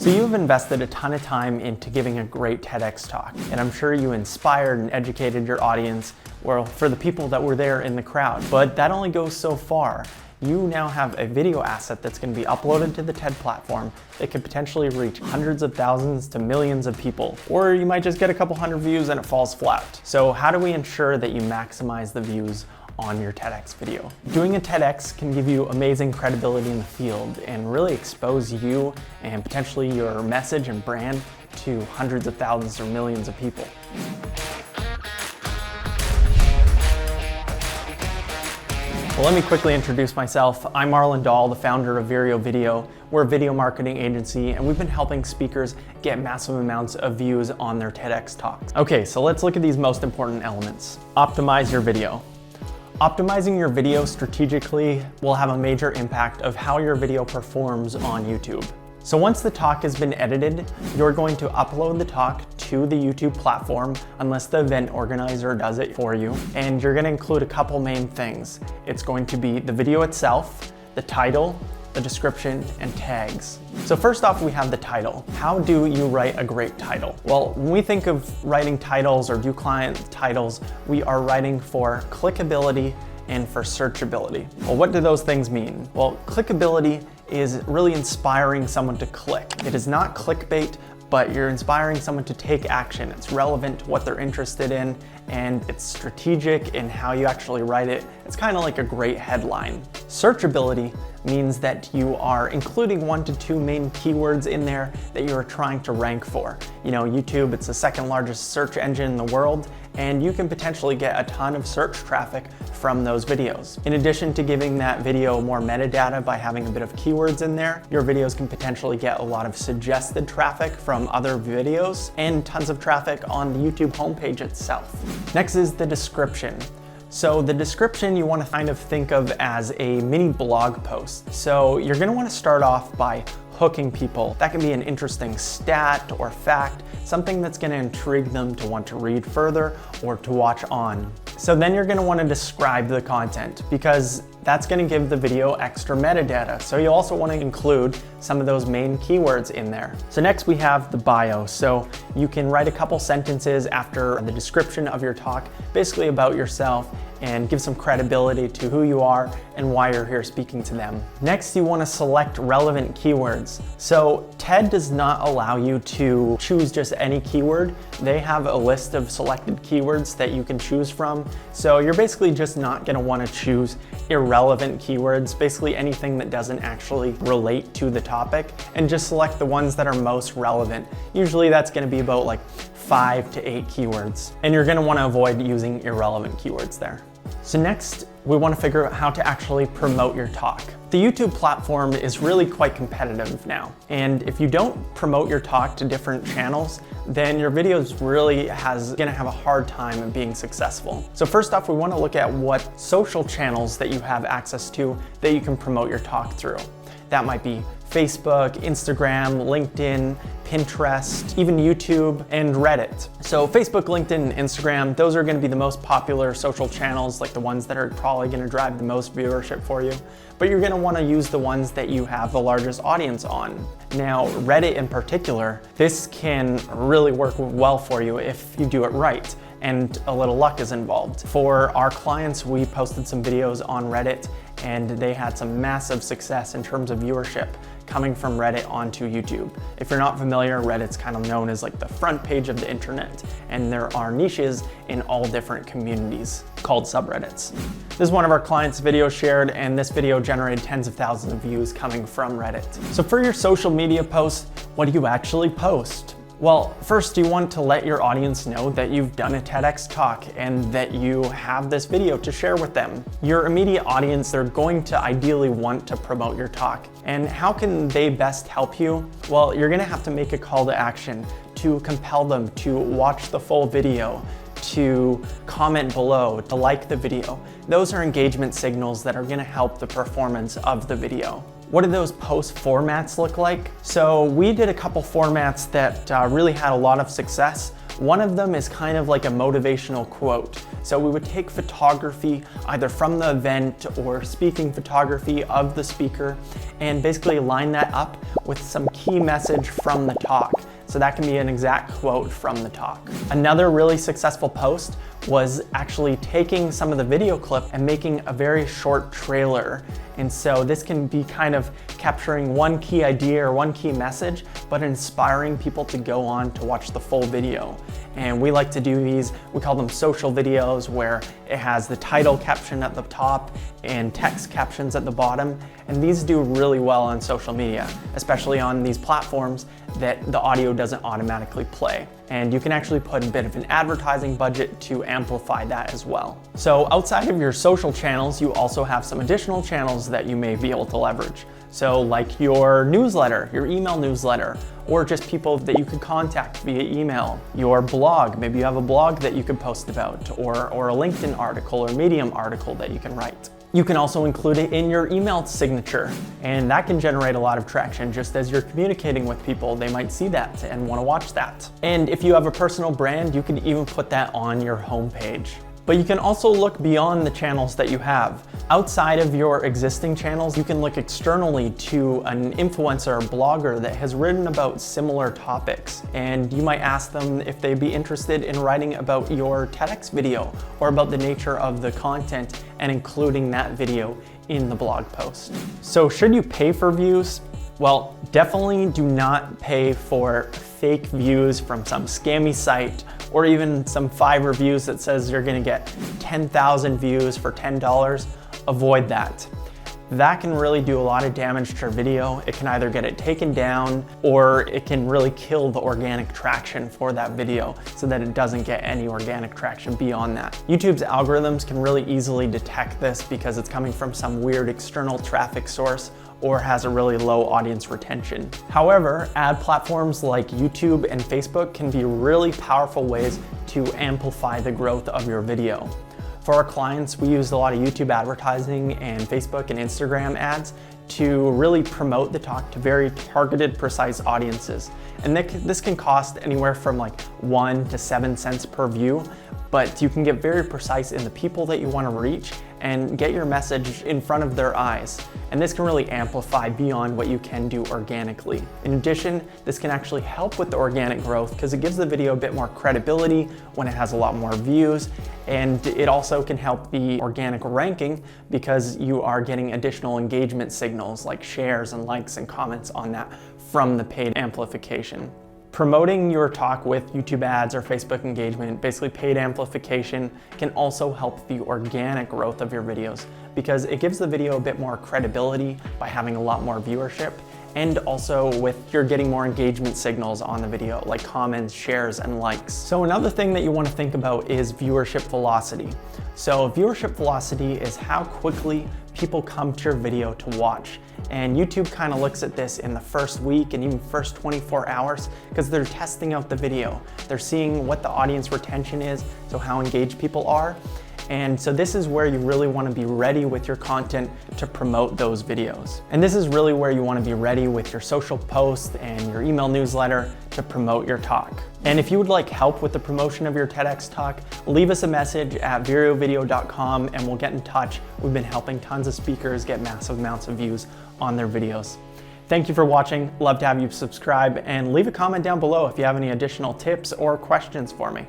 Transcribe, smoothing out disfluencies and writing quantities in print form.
So you've invested a ton of time into giving a great TEDx talk, and I'm sure you inspired and educated your audience, well, for the people that were there in the crowd. But that only goes so far. You now have a video asset that's going to be uploaded to the TED platform that could potentially reach hundreds of thousands to millions of people. Or you might just get a couple hundred views and it falls flat. So how do we ensure that you maximize the views on your TEDx video? Doing a TEDx can give you amazing credibility in the field and really expose you and potentially your message and brand to hundreds of thousands or millions of people. Well, let me quickly introduce myself. I'm Marlon Dahl, the founder of Vireo Video. We're a video marketing agency, and we've been helping speakers get massive amounts of views on their TEDx talks. Okay, so let's look at these most important elements. Optimize your video. Optimizing your video strategically will have a major impact of how your video performs on YouTube. So once the talk has been edited, you're going to upload the talk to the YouTube platform unless the event organizer does it for you. And you're going to include a couple main things. It's going to be the video itself, the title, the description, and tags. So first off, we have the title. How do you write a great title? Well, when we think of writing titles or do client titles, we are writing for clickability and for searchability. Well, what do those things mean? Well, clickability is really inspiring someone to click. It is not clickbait, but you're inspiring someone to take action. It's relevant to what they're interested in, and it's strategic in how you actually write it. It's kind of like a great headline. Searchability means that you are including 1 to 2 main keywords in there that you are trying to rank for. You know, YouTube, it's the second largest search engine in the world, and you can potentially get a ton of search traffic from those videos. In addition to giving that video more metadata by having a bit of keywords in there, your videos can potentially get a lot of suggested traffic from other videos and tons of traffic on the YouTube homepage itself. Next is the description. So the description you want to kind of think of as a mini blog post. So you're going to want to start off by hooking people. That can be an interesting stat or fact, something that's going to intrigue them to want to read further or to watch on. So then you're going to want to describe the content because that's going to give the video extra metadata. So you also want to include some of those main keywords in there. So next we have the bio. So you can write a couple sentences after the description of your talk, basically about yourself, and give some credibility to who you are and why you're here speaking to them. Next, you want to select relevant keywords. So TED does not allow you to choose just any keyword. They have a list of selected keywords that you can choose from. So you're basically just not going to want to choose irrelevant keywords, basically anything that doesn't actually relate to the topic, and just select the ones that are most relevant. Usually that's going to be about like 5 to 8 keywords, and you're going to want to avoid using irrelevant keywords there. So next, we want to figure out how to actually promote your talk. The YouTube platform is really quite competitive now, and if you don't promote your talk to different channels, then your videos really gonna have a hard time in being successful. So first off, we want to look at what social channels that you have access to that you can promote your talk through. That might be Facebook, Instagram, LinkedIn, Pinterest, even YouTube, and Reddit. So Facebook, LinkedIn, and Instagram, those are gonna be the most popular social channels, like the ones that are probably gonna drive the most viewership for you. But you're gonna wanna use the ones that you have the largest audience on. Now, Reddit in particular, this can really work well for you if you do it right, and a little luck is involved. For our clients, we posted some videos on Reddit, and they had some massive success in terms of viewership coming from Reddit onto YouTube. If you're not familiar, Reddit's kind of known as like the front page of the internet, and there are niches in all different communities called subreddits. This is one of our clients' videos shared, and this video generated tens of thousands of views coming from Reddit. So for your social media posts, what do you actually post? Well, first you want to let your audience know that you've done a TEDx talk and that you have this video to share with them. Your immediate audience, they're going to ideally want to promote your talk. And how can they best help you? Well, you're gonna have to make a call to action to compel them to watch the full video, to comment below, to like the video. Those are engagement signals that are gonna help the performance of the video. What do those post formats look like? So we did a couple formats that really had a lot of success. One of them is kind of like a motivational quote. So we would take photography either from the event or speaking photography of the speaker and basically line that up with some key message from the talk. So that can be an exact quote from the talk. Another really successful post was actually taking some of the video clip and making a very short trailer. And so this can be kind of capturing one key idea or one key message, but inspiring people to go on to watch the full video. And we like to do these, we call them social videos, where it has the title caption at the top and text captions at the bottom. And these do really well on social media, especially on these platforms that the audio doesn't automatically play. And you can actually put a bit of an advertising budget to amplify that as well. So outside of your social channels, you also have some additional channels that you may be able to leverage. So like your newsletter, your email newsletter, or just people that you could contact via email. Your blog, maybe you have a blog that you could post about, or a LinkedIn article or Medium article that you can write. You can also include it in your email signature, and that can generate a lot of traction. Just as you're communicating with people, they might see that and want to watch that. And if you have a personal brand, you can even put that on your homepage. But you can also look beyond the channels that you have. Outside of your existing channels, you can look externally to an influencer or blogger that has written about similar topics. And you might ask them if they'd be interested in writing about your TEDx video or about the nature of the content and including that video in the blog post. So should you pay for views? Well, definitely do not pay for fake views from some scammy site or even some Fiverr reviews that says you're gonna get 10,000 views for $10. Avoid that. That can really do a lot of damage to your video. It can either get it taken down or it can really kill the organic traction for that video so that it doesn't get any organic traction beyond that. YouTube's algorithms can really easily detect this because it's coming from some weird external traffic source or has a really low audience retention. However, ad platforms like YouTube and Facebook can be really powerful ways to amplify the growth of your video. For our clients, we use a lot of YouTube advertising and Facebook and Instagram ads to really promote the talk to very targeted, precise audiences. And this can cost anywhere from like 1 to 7 cents per view, but you can get very precise in the people that you want to reach and get your message in front of their eyes. And this can really amplify beyond what you can do organically. In addition, this can actually help with the organic growth because it gives the video a bit more credibility when it has a lot more views. And it also can help the organic ranking because you are getting additional engagement signals like shares and likes and comments on that from the paid amplification. Promoting your talk with YouTube ads or Facebook engagement, basically paid amplification, can also help the organic growth of your videos because it gives the video a bit more credibility by having a lot more viewership, and also with you're getting more engagement signals on the video like comments, shares, and likes. So another thing that you want to think about is viewership velocity. So viewership velocity is how quickly people come to your video to watch. And YouTube kind of looks at this in the first week and even first 24 hours because they're testing out the video. They're seeing what the audience retention is, so how engaged people are. And so this is where you really want to be ready with your content to promote those videos. And this is really where you want to be ready with your social posts and your email newsletter to promote your talk. And if you would like help with the promotion of your TEDx talk, leave us a message at vireovideo.com and we'll get in touch. We've been helping tons of speakers get massive amounts of views on their videos. Thank you for watching. Love to have you subscribe and leave a comment down below if you have any additional tips or questions for me.